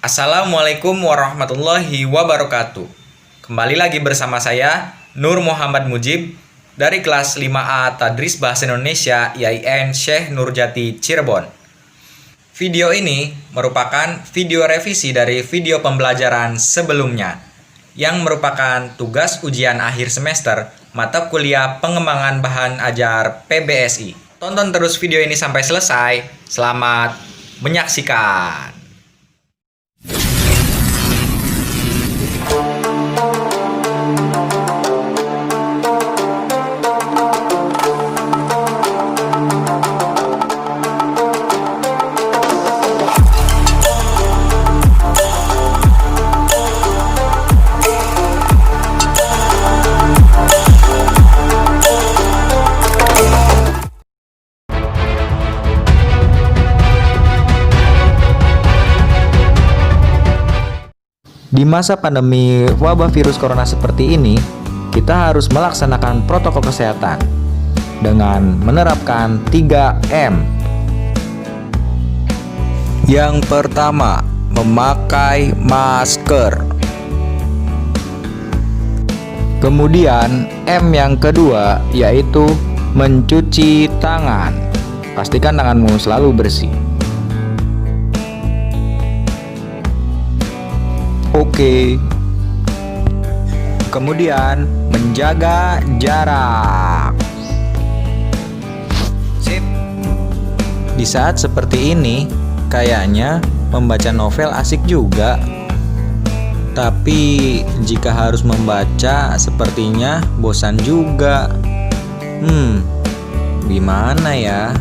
Assalamualaikum warahmatullahi wabarakatuh. Kembali lagi bersama saya, Nur Muhammad Mujib, dari kelas 5A Tadris Bahasa Indonesia IAIN Syekh Nurjati Cirebon. Video ini merupakan video revisi dari video pembelajaran sebelumnya, yang merupakan tugas ujian akhir semester mata kuliah pengembangan bahan ajar PBSI. Tonton terus video ini sampai selesai. Selamat menyaksikan. Di masa pandemi wabah virus corona seperti ini, kita harus melaksanakan protokol kesehatan dengan menerapkan 3M. Yang pertama, memakai masker. Kemudian M yang kedua yaitu mencuci tangan. Pastikan tanganmu selalu bersih. Oke. Kemudian menjaga jarak. Sip. Di saat seperti ini, kayaknya membaca novel asik juga. Tapi jika harus membaca, sepertinya bosan juga. Gimana ya?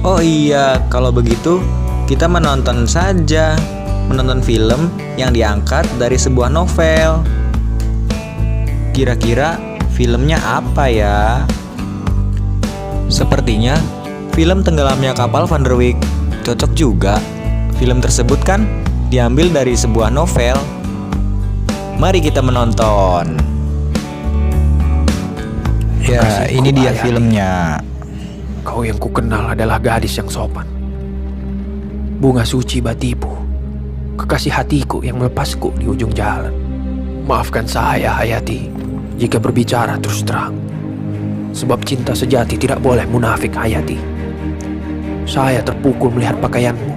Oh iya, kalau begitu kita menonton saja. Menonton film yang diangkat dari sebuah novel. Kira-kira filmnya apa ya? Sepertinya film Tenggelamnya Kapal Van der Wijk cocok juga. Film tersebut kan diambil dari sebuah novel. Mari kita menonton. Ya, ini dia filmnya. Kau yang kukenal adalah gadis yang sopan, bunga suci batipu, kekasih hatiku yang melepasku di ujung jalan. Maafkan saya, Hayati, jika berbicara terus terang. Sebab cinta sejati tidak boleh munafik, Hayati. Saya terpukul melihat pakaianmu.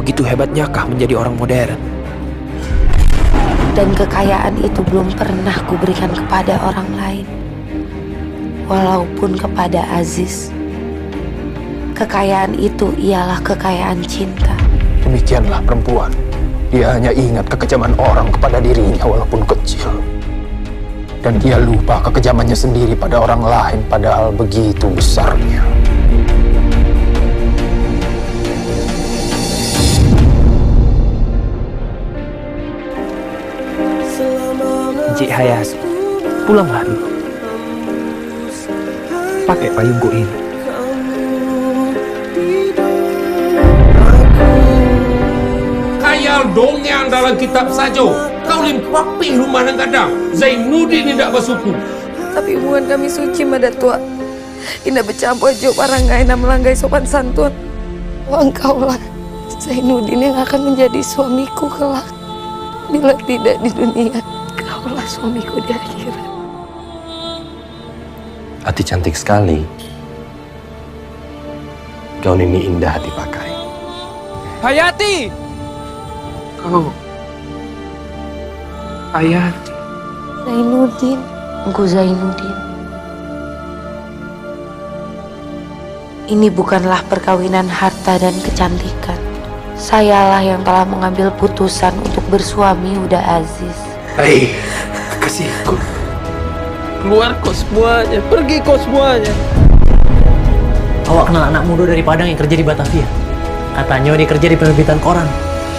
Begitu hebatnyakah menjadi orang modern? Dan kekayaan itu belum pernah kuberikan kepada orang lain. Walaupun kepada Aziz. Kekayaan itu ialah kekayaan cinta. Demikianlah perempuan. Dia hanya ingat kekejaman orang kepada dirinya walaupun kecil. Dan dia lupa kekejamannya sendiri pada orang lain padahal begitu besarnya. Encik Hayati, pulanglah dulu. Pakai payungku ini. Khayal dongeng dalam kitab saja. Kau limpapi rumah nang kadang. Zainuddin tidak bersuku. Tapi hubungan kami suci, Madatua. Tidak bercampur jauh parangai dan melanggai sopan santun. Engkaulah Zainuddin yang akan menjadi suamiku kelak. Bila tidak di dunia, kaulah suamiku di akhirat. Hati cantik sekali. Gaun ini indah dipakai. Hayati! Kau... Hayati. Zainuddin, Engku Zainuddin. Ini bukanlah perkawinan harta dan kecantikan. Sayalah yang telah mengambil putusan untuk bersuami Uda Aziz. Hei, kekasihku. Keluar kau semuanya, pergi kau semuanya. Awak kenal anak muda dari Padang yang kerja di Batavia? Katanya dia kerja di penerbitan koran.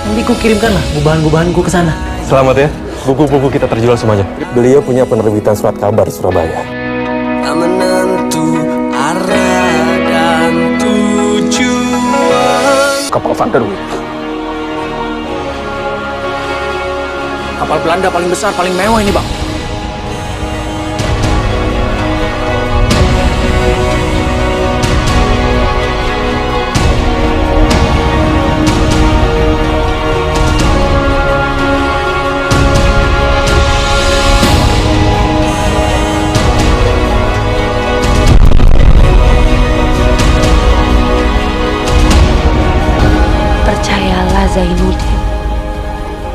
Nanti ku kirimkanlah gubahan-gubahanku ke sana. Selamat ya, buku-buku kita terjual semuanya. Beliau punya penerbitan surat kabar di Surabaya. Tak menentu arah dan tujuan. Kapal Van der Wijk. Kapal Belanda paling besar, paling mewah ini, Bang. Zainuddin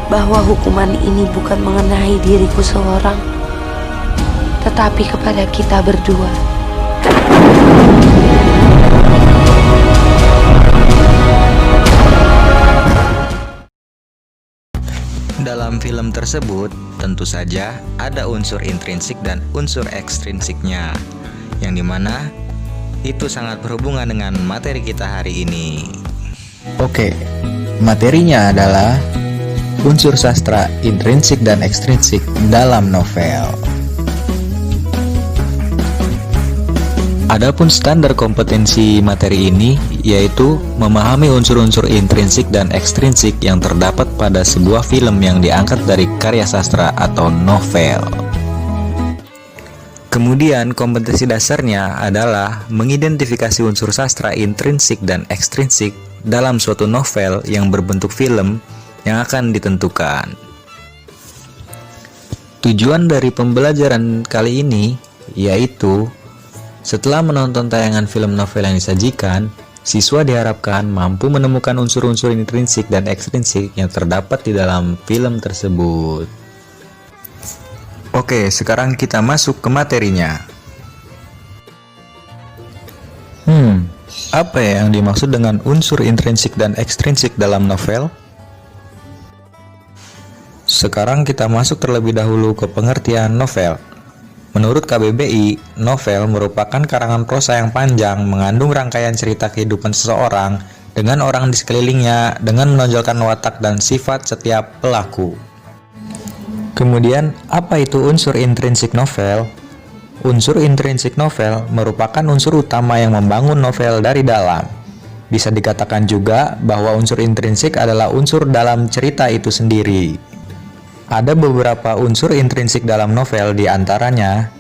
bahwa hukuman ini bukan mengenai diriku seorang, tetapi kepada kita berdua. Dalam film tersebut, tentu saja ada unsur intrinsik dan unsur ekstrinsiknya, yang dimana itu sangat berhubungan dengan materi kita hari ini. Oke, materinya adalah unsur sastra intrinsik dan ekstrinsik dalam novel. Adapun standar kompetensi materi ini yaitu memahami unsur-unsur intrinsik dan ekstrinsik yang terdapat pada sebuah film yang diangkat dari karya sastra atau novel. Kemudian kompetensi dasarnya adalah mengidentifikasi unsur sastra intrinsik dan ekstrinsik dalam suatu novel yang berbentuk film yang akan ditentukan. Tujuan dari pembelajaran kali ini yaitu setelah menonton tayangan film novel yang disajikan, siswa diharapkan mampu menemukan unsur-unsur intrinsik dan ekstrinsik yang terdapat di dalam film tersebut. Oke, sekarang kita masuk ke materinya. Apa ya yang dimaksud dengan unsur intrinsik dan ekstrinsik dalam novel? Sekarang kita masuk terlebih dahulu ke pengertian novel. Menurut KBBI, novel merupakan karangan prosa yang panjang mengandung rangkaian cerita kehidupan seseorang dengan orang di sekelilingnya dengan menonjolkan watak dan sifat setiap pelaku. Kemudian, apa itu unsur intrinsik novel? Unsur intrinsik novel merupakan unsur utama yang membangun novel dari dalam. Bisa dikatakan juga bahwa unsur intrinsik adalah unsur dalam cerita itu sendiri. Ada beberapa unsur intrinsik dalam novel, di antaranya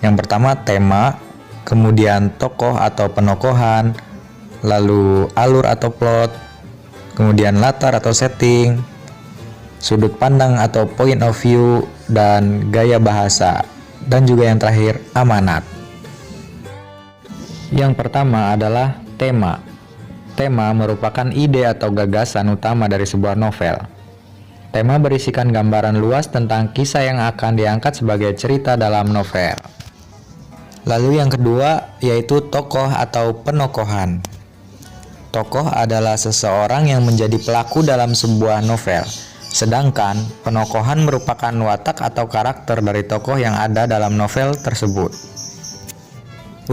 yang pertama tema, kemudian tokoh atau penokohan, lalu alur atau plot, kemudian latar atau setting, sudut pandang atau point of view, dan gaya bahasa, dan juga yang terakhir amanat. Yang pertama adalah tema. Tema merupakan ide atau gagasan utama dari sebuah novel. Tema berisikan gambaran luas tentang kisah yang akan diangkat sebagai cerita dalam novel. Lalu yang kedua yaitu tokoh atau penokohan. Tokoh adalah seseorang yang menjadi pelaku dalam sebuah novel, sedangkan penokohan merupakan watak atau karakter dari tokoh yang ada dalam novel tersebut.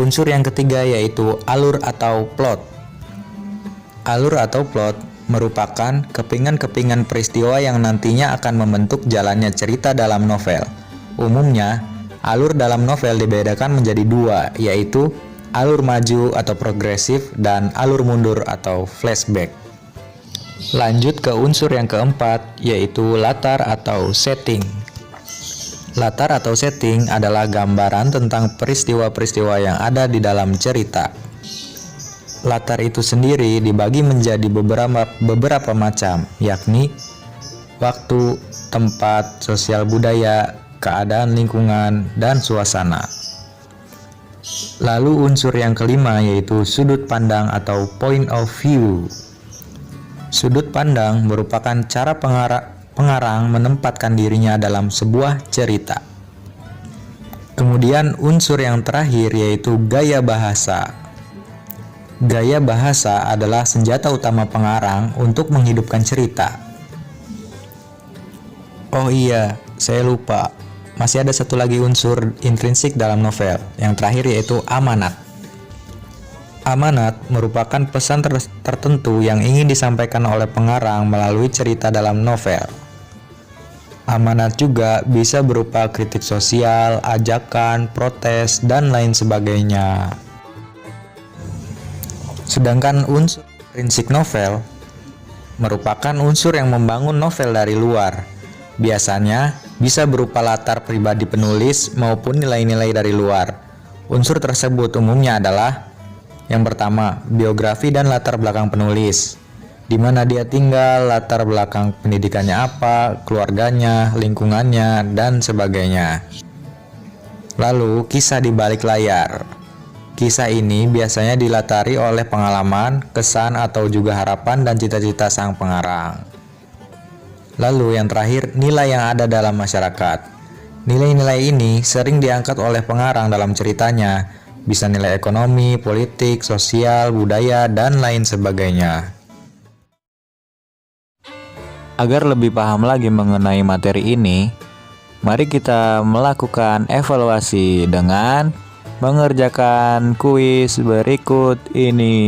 Unsur yang ketiga yaitu alur atau plot. Alur atau plot merupakan kepingan-kepingan peristiwa yang nantinya akan membentuk jalannya cerita dalam novel. Umumnya, alur dalam novel dibedakan menjadi dua, yaitu alur maju atau progresif dan alur mundur atau flashback. Lanjut ke unsur yang keempat, yaitu latar atau setting. Latar atau setting adalah gambaran tentang peristiwa-peristiwa yang ada di dalam cerita. Latar itu sendiri dibagi menjadi beberapa macam, yakni waktu, tempat, sosial budaya, keadaan lingkungan, dan suasana. Lalu unsur yang kelima yaitu sudut pandang atau point of view. Sudut pandang merupakan cara pengarang menempatkan dirinya dalam sebuah cerita. Kemudian unsur yang terakhir yaitu gaya bahasa. Gaya bahasa adalah senjata utama pengarang untuk menghidupkan cerita. Oh iya, saya lupa. Masih ada satu lagi unsur intrinsik dalam novel. Yang terakhir yaitu amanat. Amanat merupakan pesan tertentu yang ingin disampaikan oleh pengarang melalui cerita dalam novel. Amanat juga bisa berupa kritik sosial, ajakan, protes, dan lain sebagainya. Sedangkan unsur intrinsik novel merupakan unsur yang membangun novel dari luar. Biasanya bisa berupa latar pribadi penulis maupun nilai-nilai dari luar. Unsur tersebut umumnya adalah yang pertama, biografi dan latar belakang penulis. Di mana dia tinggal, latar belakang pendidikannya apa, keluarganya, lingkungannya, dan sebagainya. Lalu, kisah di balik layar. Kisah ini biasanya dilatari oleh pengalaman, kesan, atau juga harapan dan cita-cita sang pengarang. Lalu yang terakhir, nilai yang ada dalam masyarakat. Nilai-nilai ini sering diangkat oleh pengarang dalam ceritanya, bisa nilai ekonomi, politik, sosial, budaya, dan lain sebagainya. Agar lebih paham lagi mengenai materi ini, mari kita melakukan evaluasi dengan mengerjakan kuis berikut ini.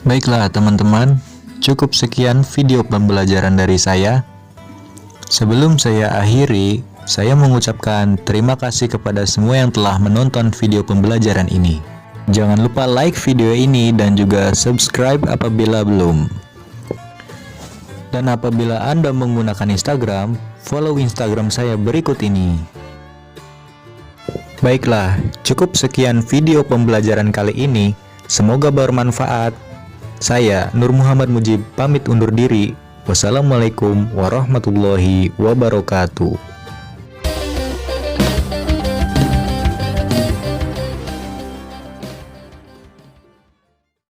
Baiklah teman-teman, cukup sekian video pembelajaran dari saya. Sebelum saya akhiri, saya mengucapkan terima kasih kepada semua yang telah menonton video pembelajaran ini. Jangan lupa like video ini dan juga subscribe apabila belum. Dan apabila Anda menggunakan Instagram, follow Instagram saya berikut ini. Baiklah, cukup sekian video pembelajaran kali ini. Semoga bermanfaat. Saya, Nur Muhammad Mujib, pamit undur diri. Wassalamualaikum warahmatullahi wabarakatuh.